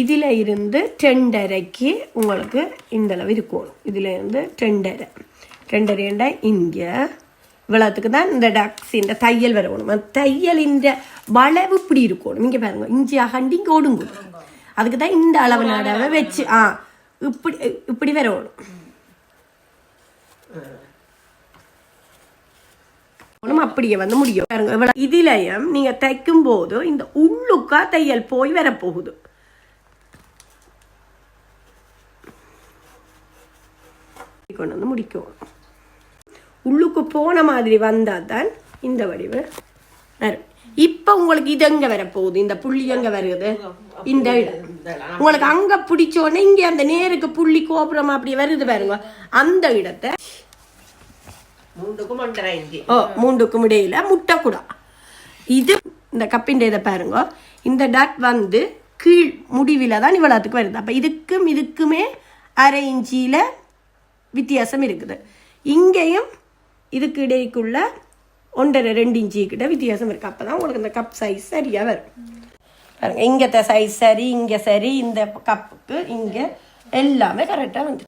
இதில் இருந்து 2.5க்கு உங்களுக்கு இந்த அளவு இருக்கணும். இதில் இருந்து 2.5 இங்கே இவ்வளோத்துக்கு தான் இந்த டக்ஸின் தையல் வரணும். தையலின் வளவு இப்படி இருக்கணும். இங்கே பாருங்க, இஞ்சி அகண்டி இங்கே ஒடுங்கும். அதுக்கு தான் இந்த அளவு நடவை வச்சு இப்படி இப்படி வரணும். அப்படியே வந்து முடியும் பாருங்க. இதுலயும் நீங்க தைக்கும் போது இந்த உள்ளுக்கா தையல் போய் வரப்போகுது. கொண்டு வந்து முடிக்கும். உள்ளுக்கு போன மாதிரி வந்தாதான் இந்த வடிவு வரும். இப்ப உங்களுக்கு இது எங்க வரப்போகுது, இந்த புள்ளி எங்க வருது, இந்த உங்களுக்கு அங்க பிடிச்சோடனே இங்க அந்த நேருக்கு புள்ளி கோபுரம் அப்படி வருது பாருங்க. அந்த இடத்தை 3க்கும் இடையில முட்டை கூட இது இந்த கப்பின் இதை பாருங்க. இந்த டாட் வந்து கீழ் முடிவில தான் இவ்வளவுக்கு வருது. அப்ப இதுக்குமே 1/2 இன்ச்சில வித்தியாசம் இருக்குது. இங்கேயும் இதுக்கு இடைக்குள்ள 1.5-2 இன்ச்சி கிட்ட வித்தியாசம் இருக்கு. அப்பதான் உங்களுக்கு இந்த கப் சைஸ் சரியா வரும் பாருங்க. இங்கத்த சைஸ் சரி, இங்க சரி, இந்த கப்புக்கு இங்க எல்லாமே கரெக்டா வந்து